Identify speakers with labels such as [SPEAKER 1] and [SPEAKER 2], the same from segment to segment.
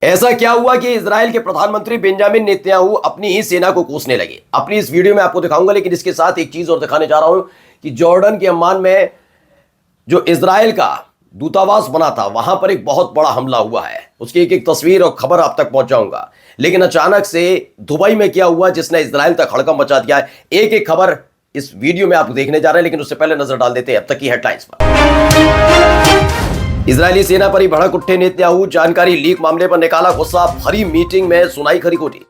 [SPEAKER 1] ऐसा क्या हुआ कि इजराइल के प्रधानमंत्री बेंजामिन नेतन्याहू अपनी ही सेना को कोसने लगे? अपनी इस वीडियो में आपको दिखाऊंगा, लेकिन इसके साथ एक चीज और दिखाने जा रहा हूं कि जॉर्डन के अम्मान में जो इजराइल का दूतावास बना था, वहां पर एक बहुत बड़ा हमला हुआ है। उसकी एक एक तस्वीर और खबर आप तक पहुंचाऊंगा। लेकिन अचानक से दुबई में क्या हुआ जिसने इजराइल तक हड़कंप मचा दिया है, एक एक खबर इस वीडियो में आप देखने जा रहे हैं। लेकिन उससे पहले नजर डाल देते हैं अब तक की हेडलाइंस पर। इजरायली सेना पर ही भड़क उठे नेतन्याहू, जानकारी लीक मामले पर निकाला गुस्सा, भरी मीटिंग में सुनाई खरी खोटी।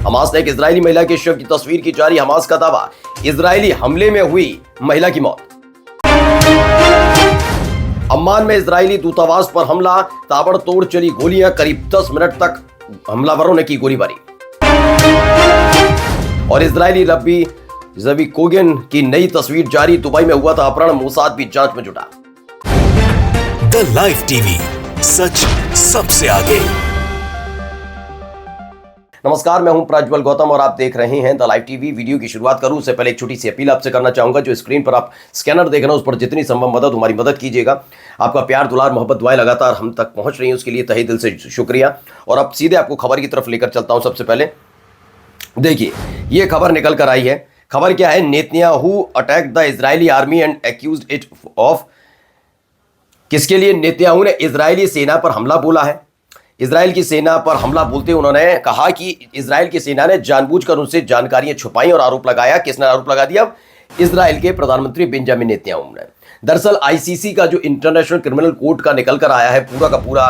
[SPEAKER 1] हमास ने एक इजरायली महिला के शव की तस्वीर की जारी, हमास का दावा इजरायली हमले में हुई महिला की मौत। अम्मान में इजरायली दूतावास पर हमला, ताबड़तोड़ चली गोलियां, करीब 10 मिनट तक हमलावरों ने की गोलीबारी। और इजरायली रब्बी ज़वी कोगन की नई तस्वीर जारी, दुबई में हुआ था अपहरण, मोसाद भी जांच में जुटा।
[SPEAKER 2] द लाइव टीवी, सच सबसे आगे।
[SPEAKER 1] नमस्कार, मैं हूं प्रज्वल गौतम और आप देख रहे हैं द लाइव टीवी। वीडियो की शुरुआत करूं उससे पहले एक छोटी सी अपील आपसे करना चाहूंगा। जो स्क्रीन पर आप स्कैनर देख रहे हैं उस पर जितनी संभव मदद, हमारी मदद कीजिएगा। आपका प्यार, दुलार, मोहब्बत, दुआएं लगातार हम तक पहुंच रही हैं, उसके लिए तहे दिल से शुक्रिया। और अब सीधे आपको खबर की तरफ लेकर चलता हूं। सबसे पहले देखिए, ये खबर निकल कर आई है। खबर क्या है? Netanyahu attack the Israeli army and accused it of. किसके लिए नेतन्याहू ने इजरायली सेना पर हमला बोला है? इजराइल की सेना पर हमला बोलते उन्होंने कहा कि इजराइल की सेना ने जानबूझकर उनसे जानकारियां छुपाई और आरोप लगाया। किसने आरोप लगा दिया? इजराइल के प्रधानमंत्री बेंजामिन नेतन्याहू ने। दरअसल आईसीसी का जो इंटरनेशनल क्रिमिनल कोर्ट का निकल कर आया है, पूरा का पूरा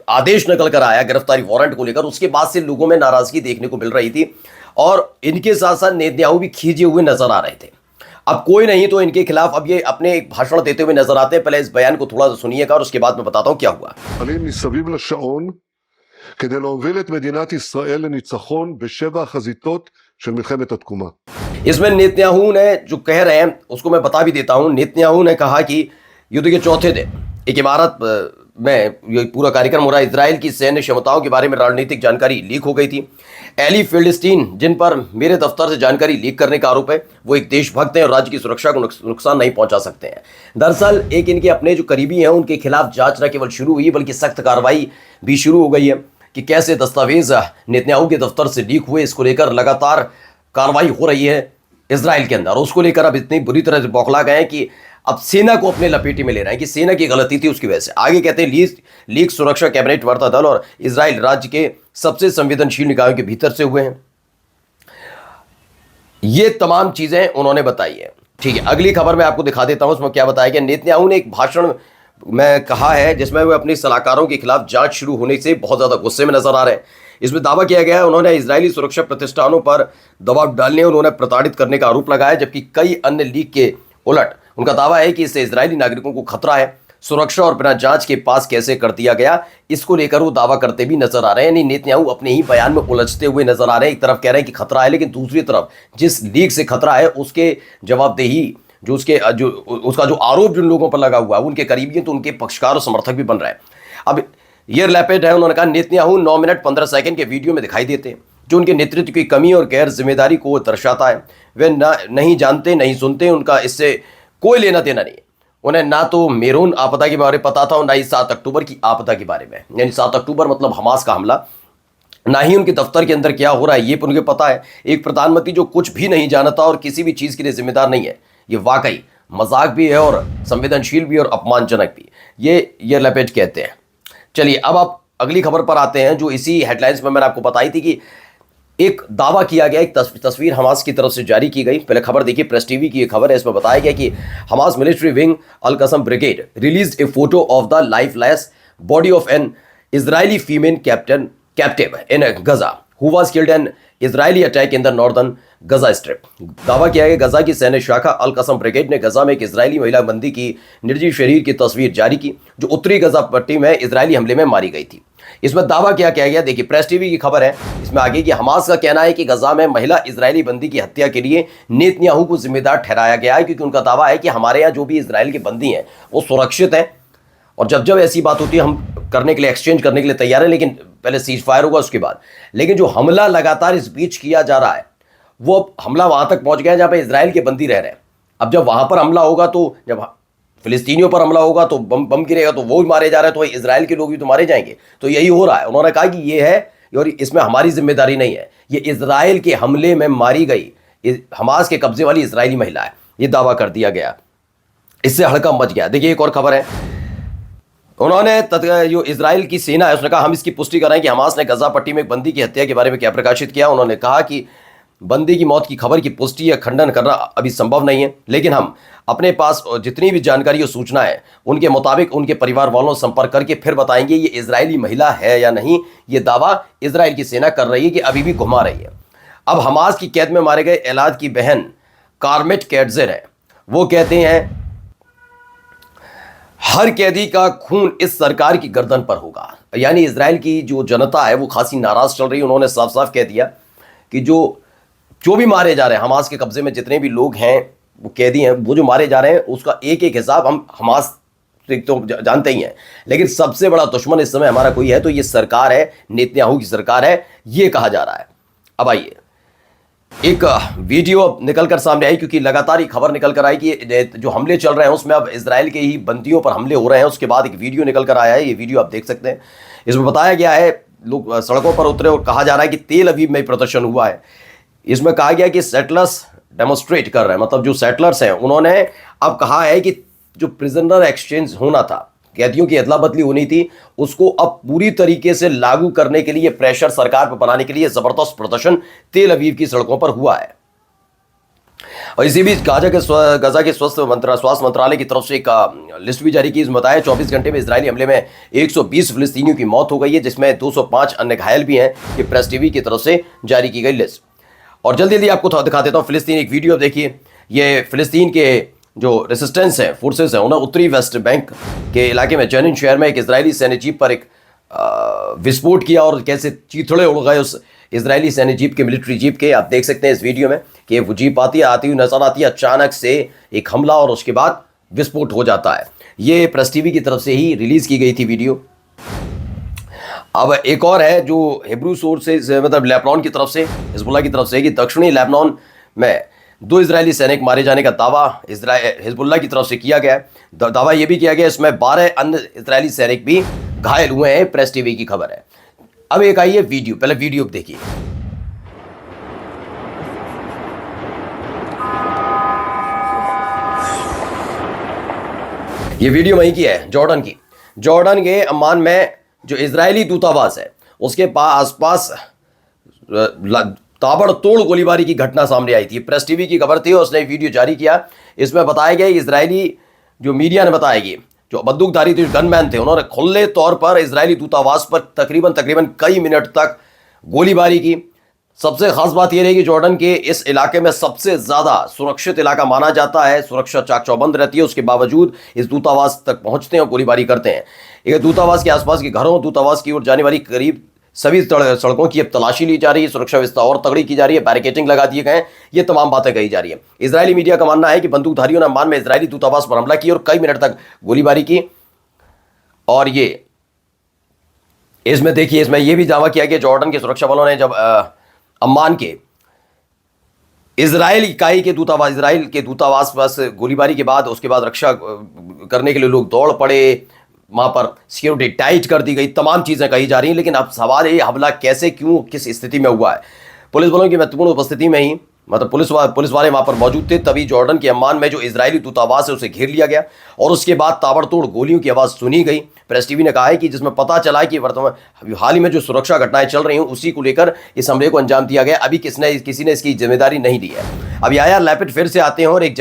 [SPEAKER 1] आदेश निकल कर आया गिरफ्तारी वारंट को लेकर, उसके बाद से लोगों में नाराजगी देखने को मिल रही थी और इनके साथ साथ नेतन्याहू भी खींचे हुए नजर आ रहे थे। अब कोई नहीं तो इनके खिलाफ अब ये अपने एक भाषण देते हुए नजर आते हैं। पहले इस बयान को थोड़ा सा सुनिएगा और उसके बाद मैं बताता हूं क्या हुआ।
[SPEAKER 3] מסביב לשעון כדי להוביל את מדינת ישראל לניצחון בשבע החזיתות של מלחמת התקומה.
[SPEAKER 1] इसमें नेतन्याहू ने जो कह रहे हैं उसको मैं बता भी देता हूं। नेतन्याहू ने कहा कि युद्ध के चौथे दिन एक इमारत में ये पूरा कार्यक्रम हो रहा है। इजराइल की सैन्य क्षमताओं के बारे में राजनीतिक जानकारी लीक हो गई थी। एली फिल्डस्टीन, जिन पर मेरे दफ्तर से जानकारी लीक करने का आरोप है, वो एक देशभक्त हैं और राज्य की सुरक्षा को नुकसान नहीं पहुंचा सकते हैं। दरअसल एक इनके अपने जो करीबी हैं उनके खिलाफ जांच न केवल शुरू हुई बल्कि सख्त कार्रवाई भी शुरू हो गई है कि कैसे दस्तावेज नेतन्याहू के दफ्तर से लीक हुए। इसको लेकर लगातार कार्रवाई हो रही है इजराइल के अंदर। उसको लेकर अब इतनी बुरी तरह से बौखला गए हैं कि अब सेना को अपने लपेटे में ले रहे हैं कि सेना की गलती थी उसकी वजह से। आगे कहते हैं लीक सुरक्षा कैबिनेट वार्ता दल और इजराइल राज्य के सबसे संवेदनशील निकायों के भीतर से हुए हैं। ये तमाम चीजें उन्होंने बताई है। ठीक है, अगली खबर मैं आपको दिखा देता हूं। उसमें क्या बताया गया? नेतन्याहू ने एक भाषण में कहा है जिसमें वे अपने सलाहकारों के खिलाफ जांच शुरू होने से बहुत ज्यादा गुस्से में नजर आ रहे हैं। इसमें दावा किया गया है उन्होंने इजरायली सुरक्षा प्रतिष्ठानों पर दबाव डालने और उन्हें प्रताड़ित करने का आरोप लगाया, जबकि कई अन्य लीक के उलट उनका दावा है कि इससे इजरायली नागरिकों को खतरा है। सुरक्षा और बिना जांच के पास कैसे कर दिया गया, इसको लेकर वो दावा करते भी नजर आ रहे हैं। नेतन्याहू अपने ही बयान में उलझते हुए नजर आ रहे हैं। एक तरफ कह रहे हैं कि खतरा है, लेकिन दूसरी तरफ जिस लीक से खतरा है उसके जवाबदेही जो उसका जो आरोप जिन लोगों पर लगा हुआ है उनके करीबी हैं, तो उनके पक्षकार और समर्थक भी बन रहे हैं। अब ये लैपेट है, उन्होंने कहा नेतन्याहू 9 मिनट 15 सेकंड के वीडियो में दिखाई देते हैं जो उनके नेतृत्व की कमी और गैर जिम्मेदारी को दर्शाता है। वे नहीं जानते, नहीं सुनते, उनका इससे कोई लेना देना नहीं। उन्हें ना तो मेरून आपदा के बारे में पता था और ना ही 7 अक्टूबर की आपदा के बारे में, यानी 7 अक्टूबर मतलब हमास का हमला, ना ही उनके दफ्तर के अंदर क्या हो रहा है ये उनको पता है। एक प्रधानमंत्री जो कुछ भी नहीं जानता और किसी भी चीज के लिए जिम्मेदार नहीं है, ये वाकई मजाक भी है और संवेदनशील भी और अपमानजनक भी। ये लपेट कहते हैं। चलिए अब आप अगली खबर पर आते हैं जो इसी हेडलाइंस में मैंने आपको बताई थी कि एक दावा किया गया, एक तस्वीर हमास की तरफ से जारी की गई। पहले खबर देखिए, प्रेस टीवी की ये खबर है। इसमें बताया गया कि Hamas military wing Al Qassam brigade released a photo of the lifeless body of an Israeli female captive in Gaza who was killed in Israeli attack in the northern Gaza strip. दावा किया गया गजा की सैन्य शाखा अल Qassam brigade ने गजा में एक Israeli महिला बंदी की निर्जीव शरीर की तस्वीर जारी की जो उत्तरी गजा पट्टी में इजरायली हमले में मारी गई थी। इसमें दावा क्या किया गया? देखिए, प्रेस टीवी की खबर है। इसमें आगे कि हमास का कहना है कि गजा में महिला इजरायली बंदी की हत्या के लिए नेतन्याहू को जिम्मेदार ठहराया गया है, क्योंकि उनका दावा है कि हमारे यहाँ जो भी इजराइल के बंदी हैं वो सुरक्षित हैं और जब जब ऐसी बात होती है हम करने के लिए, एक्सचेंज करने के लिए तैयार है, लेकिन पहले सीज फायर होगा उसके बाद। लेकिन जो हमला लगातार इस बीच किया जा रहा है वो हमला वहां तक पहुंच गया जहां पे इजराइल के बंदी रह रहे हैं। अब जब वहां पर हमला होगा तो जब फिलिस्तीनियों पर हमला होगा तो बम बम गिरेगा तो वो भी मारे जा रहे हैं, तो इजराइल के लोग भी तो मारे जाएंगे। तो यही हो रहा है। उन्होंने कहा कि ये है और इसमें हमारी जिम्मेदारी नहीं है, ये इजराइल के हमले में मारी गई हमास के कब्जे वाली इजरायली महिला है, ये दावा कर दिया गया। इससे हड़कंप मच गया। देखिए एक और खबर है, उन्होंने जो इजराइल की सेना है उसने कहा हम इसकी पुष्टि कर रहे हैं कि हमास ने गजा पट्टी में एक बंदी की हत्या के बारे में क्या प्रकाशित किया। उन्होंने कहा कि बंदी की मौत की खबर की पुष्टि या खंडन करना अभी संभव नहीं है, लेकिन हम अपने पास जितनी भी जानकारी और सूचना है उनके मुताबिक उनके परिवार वालों से संपर्क करके फिर बताएंगे ये इजरायली महिला है या नहीं। ये दावा इजराइल की सेना कर रही है कि अभी भी घुमा रही है। अब हमास की कैद में मारे गए एलाद की बहन कारमेट कैटजर है, वो कहते हैं हर कैदी का खून इस सरकार की गर्दन पर होगा। यानी इजराइल की जो जनता है वो खासी नाराज चल रही है। उन्होंने साफ साफ कह दिया कि जो भी मारे जा रहे हैं, हमास के कब्जे में जितने भी लोग हैं वो कैदी हैं, वो जो मारे जा रहे हैं उसका एक एक हिसाब हम हमास तो जानते ही हैं, लेकिन सबसे बड़ा दुश्मन इस समय हमारा कोई है तो ये सरकार है, नेतन्याहू की सरकार है, ये कहा जा रहा है। अब आइए एक वीडियो निकल कर सामने आई, क्योंकि लगातार ये खबर निकल कर आई कि जो हमले चल रहे हैं उसमें अब इजराइल के ही बंदियों पर हमले हो रहे हैं। उसके बाद एक वीडियो निकल कर आया है, ये वीडियो आप देख सकते हैं। इसमें बताया गया है लोग सड़कों पर उतरे और कहा जा रहा है कि तेल अवीव में प्रदर्शन हुआ है। इसमें कहा गया कि सेटलर्स डेमोस्ट्रेट कर रहे हैं, मतलब जो सेटलर्स हैं उन्होंने अब कहा है कि जो प्रिजनर एक्सचेंज होना था, कैदियों की अदला बदली होनी थी, उसको अब पूरी तरीके से लागू करने के लिए प्रेशर सरकार पर बनाने के लिए जबरदस्त प्रदर्शन तेल अवीव की सड़कों पर हुआ है। और इसी बीच गजा के स्वास्थ्य मंत्रालय की तरफ से एक लिस्ट भी जारी की। इसमें बताया 24 घंटे में इजरायली हमले में 120 फिलिस्तीनियों की मौत हो गई है, जिसमें 205 अन्य घायल भी हैं। ये प्रेस टीवी की तरफ से जारी की गई लिस्ट। और जल्दी जल्दी आपको दिखा देता हूँ फिलिस्तीन एक वीडियो। देखिए ये फिलिस्तीन के जो रेसिस्टेंस है, फोर्सेस हैं, उन्होंने उत्तरी वेस्ट बैंक के इलाके में जेनिन शहर में एक इजरायली सैन्य जीप पर एक विस्फोट किया और कैसे चीथड़े उड़ गए उस इजरायली सैन्य जीप के, मिलिट्री जीप के। आप देख सकते हैं इस वीडियो में कि वो जीप आती हुई नजर आती है, अचानक से एक हमला और उसके बाद विस्फोट हो जाता है। ये प्रेस टीवी की तरफ से ही रिलीज की गई थी वीडियो। अब एक और है जो हिब्रू सोर्सेज, मतलब लेबनान की तरफ से, हिजबुल्लाह की तरफ से, कि दक्षिणी लेबनान में 2 इजरायली सैनिक मारे जाने का दावा हिजबुल्लाह की तरफ से किया गया है। दावा यह भी किया गया इसमें 12 अन्य इजरायली सैनिक भी घायल हुए हैं। प्रेस टीवी की खबर है। अब एक आई है वीडियो, पहले वीडियो देखिए। ये वीडियो वहीं की है, जॉर्डन की। जॉर्डन के अम्मान में जो इजरायली दूतावास है उसके आसपास ताबड़तोड़ गोलीबारी की घटना सामने आई थी। प्रेस टीवी की खबर थी और उसने वीडियो जारी किया। इसमें बताया गया इजरायली जो मीडिया ने बताया कि जो बंदूकधारी थे, गनमैन थे, उन्होंने खुले तौर पर इजरायली दूतावास पर तकरीबन कई मिनट तक गोलीबारी की। सबसे खास बात यह रही कि जॉर्डन के इस इलाके में सबसे ज्यादा सुरक्षित इलाका माना जाता है, सुरक्षा चाक चौबंद रहती है। उसके बावजूद इस दूतावास तक पहुंचते हैं और गोलीबारी करते हैं। एक दूतावास के आसपास के घरों, दूतावास की ओर जाने वाली करीब सभी सड़कों की अब तलाशी ली जा रही है, सुरक्षा व्यवस्था और तगड़ी की जा रही है, बैरिकेडिंग लगा दिए गए, ये तमाम बातें कही जा रही है। इजरायली मीडिया का मानना है कि बंदूकधारियों ने अम्मान में इजरायली दूतावास पर हमला किया और कई मिनट तक गोलीबारी की। और ये इसमें देखिए, इसमें यह भी दावा किया गया जॉर्डन के सुरक्षा बलों ने जब अम्मान के इजराइल के दूतावास पास गोलीबारी के बाद, उसके बाद रक्षा करने के लिए लोग दौड़ पड़े, वहां पर सिक्योरिटी टाइट कर दी गई, तमाम चीजें कही जा रही हैं। लेकिन अब सवाल ये, हमला कैसे, क्यों, किस स्थिति में हुआ है? पुलिस बलों की महत्वपूर्ण उपस्थिति में ही, मतलब पुलिस वाले वहां पर मौजूद थे, तभी जॉर्डन के अम्मान में जो इजरायली दूतावास है उसे घेर लिया गया और उसके बाद ताबड़तोड़ गोलियों की आवाज सुनी गई। प्रेस टीवी ने कहा है कि जिसमें पता चला कि वर्तमान हाल ही में जो सुरक्षा घटनाएं चल रही हैं उसी को लेकर इस हमले को अंजाम दिया गया। अभी किसी ने इसकी जिम्मेदारी नहीं ली है। अब यार लैपिड फिर से आते हैं और एक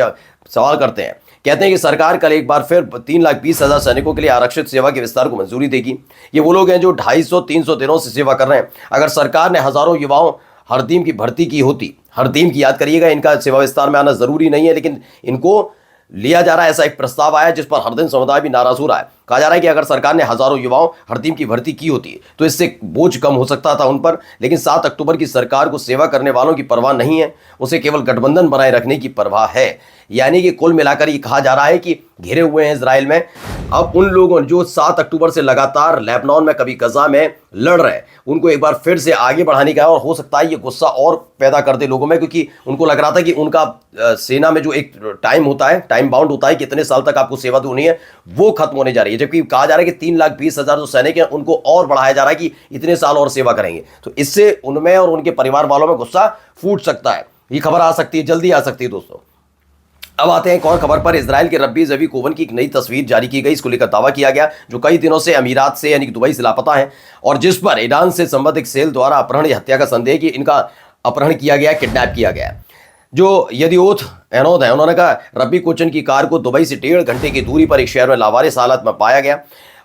[SPEAKER 1] सवाल करते हैं। कहते हैं कि सरकार कल एक बार फिर 3,20,000 सैनिकों के लिए आरक्षित सेवा के विस्तार को मंजूरी देगी। ये वो लोग हैं जो 250-300 दिनों से सेवा कर रहे हैं। अगर सरकार ने हजारों युवाओं हरदीम की भर्ती की होती, हरदीम की याद करिएगा, इनका सेवा विस्तार में आना जरूरी नहीं है, लेकिन इनको लिया जा रहा है। ऐसा एक प्रस्ताव आया जिस पर हरदीम समुदाय भी नाराज हो रहा है। कहा जा रहा है कि अगर सरकार ने हजारों युवाओं हर टीम की भर्ती की होती तो इससे बोझ कम हो सकता था उन पर, लेकिन 7 अक्टूबर की सरकार को सेवा करने वालों की परवाह नहीं है, उसे केवल गठबंधन बनाए रखने की परवाह है। यानी कि कुल मिलाकर ये कहा जा रहा है कि घिरे हुए हैं इजराइल में अब उन लोगों जो 7 अक्टूबर से लगातार लेबनान में कभी गजा में लड़ रहे हैं, उनको एक बार फिर से आगे बढ़ाने का है। और हो सकता है ये गुस्सा और पैदा कर दे लोगों में, क्योंकि उनको लग रहा था कि उनका सेना में जो एक टाइम होता है, टाइम बाउंड होता है, कितने साल तक आपको सेवा देनी है, वो खत्म होने जा रही है। जबकि कहा जा रहा है कि 3,20,000 जो सैनिक हैं उनको और बढ़ाया जा रहा है कि इतने साल और सेवा करेंगे। तो इससे उनमें और उनके परिवार वालों में गुस्सा फूट सकता है। ये खबर आ सकती है, जल्दी आ सकती है दोस्तों। अब आते हैं एक और खबर पर। इजराइल के रब्बी ज़वी कोवन की एक नई तस्वीर जारी की गई। इसको लेकर दावा किया गया जो कई दिनों से अमीरात से यानी कि दुबई से लापता है और जिस पर ईरान से संबंधित एक सेल द्वारा अपहरण या हत्या का संदेह कि इनका अपहरण किया गया, किडनैप किया गया। जो यदिओथ एनोद है, उन्होंने कहा रब्बी कोचन की कार को दुबई से 1.5 घंटे की दूरी पर एक शहर में लावारिस हालत में पाया गया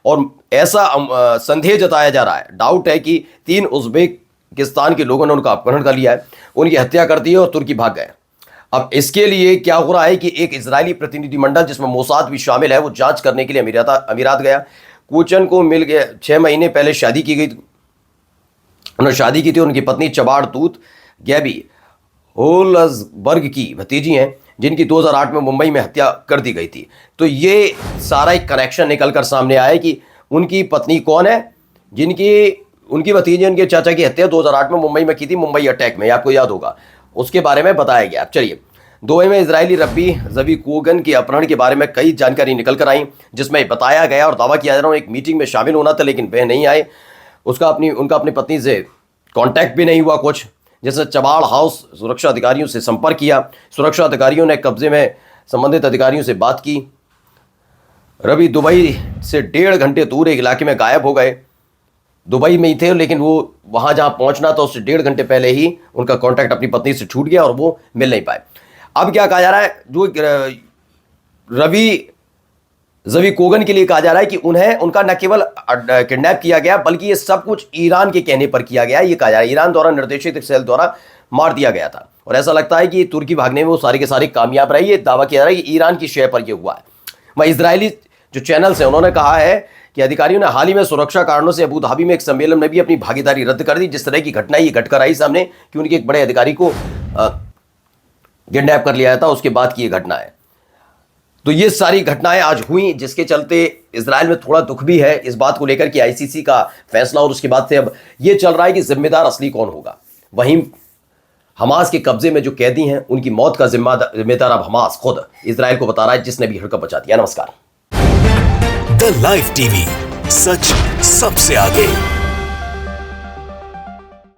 [SPEAKER 1] और ऐसा संदेह जताया जा रहा है, डाउट है कि 3 उज्बेकिस्तान के लोगों ने उनका अपहरण कर लिया है, उनकी हत्या कर दी है और तुर्की भाग गए। अब इसके लिए क्या हो रहा है कि एक इजरायली प्रतिनिधिमंडल जिसमें मोसाद भी शामिल है वो जांच करने के लिए अमीरात गया। कोचन को मिल गया 6 महीने पहले शादी की गई, उन्होंने शादी की थी। उनकी पत्नी चबाड़ तूत गैबी होल्सबर्ग की भतीजी हैं जिनकी 2008 में मुंबई में हत्या कर दी गई थी। तो ये सारा एक कनेक्शन निकल कर सामने आया कि उनकी पत्नी कौन है, उनकी भतीजी उनके चाचा की हत्या 2008 में मुंबई में की थी, मुंबई अटैक में, आपको याद होगा, उसके बारे में बताया गया। चलिए, दुबई में इजरायली रब्बी ज़वी कोगन के अपहरण के बारे में कई जानकारी निकल कर आई, जिसमें बताया गया और दावा किया जा रहा है एक मीटिंग में शामिल होना था लेकिन वह नहीं आए। उनका अपनी पत्नी से कांटेक्ट भी नहीं हुआ कुछ, जैसे चबाड़ हाउस सुरक्षा अधिकारियों से संपर्क किया, सुरक्षा अधिकारियों ने कब्जे में संबंधित अधिकारियों से बात की। रवि दुबई से 1.5 घंटे दूर एक इलाके में गायब हो गए। दुबई में ही थे लेकिन वो वहाँ जहाँ पहुँचना था उससे 1.5 घंटे पहले ही उनका कांटेक्ट अपनी पत्नी से छूट गया और वो मिल नहीं पाए। अब क्या कहा जा रहा है, जो रवि ज़वी कोगन के लिए कहा जा रहा है कि उनका न केवल किडनैप किया गया बल्कि ये सब कुछ ईरान के कहने पर किया गया। ये कहा जा रहा है ईरान द्वारा निर्देशित एक सेल द्वारा मार दिया गया था और ऐसा लगता है कि तुर्की भागने में वो सारे के सारे कामयाब रहे। ये दावा किया जा रहा है कि ईरान की शय पर यह हुआ है। वह इजरायली जो चैनल्स हैं उन्होंने कहा है कि अधिकारियों ने हाल ही में सुरक्षा कारणों से अबू धाबी में एक सम्मेलन में भी अपनी भागीदारी रद्द कर दी। जिस तरह की घटना ये घटकर आई सामने कि उनके एक बड़े अधिकारी को किडनैप कर लिया था, उसके बाद की ये घटना है। तो ये सारी घटनाएं आज हुई जिसके चलते इजराइल में थोड़ा दुख भी है इस बात को लेकर कि आईसीसी का फैसला और उसके बाद से अब ये चल रहा है कि जिम्मेदार असली कौन होगा। वहीं हमास के कब्जे में जो कैदी हैं उनकी मौत का जिम्मेदार अब हमास खुद इजराइल को बता रहा है, जिसने भी हड़कंप मचा दिया। नमस्कार।
[SPEAKER 2] द लाइव टीवी, सच सबसे आगे।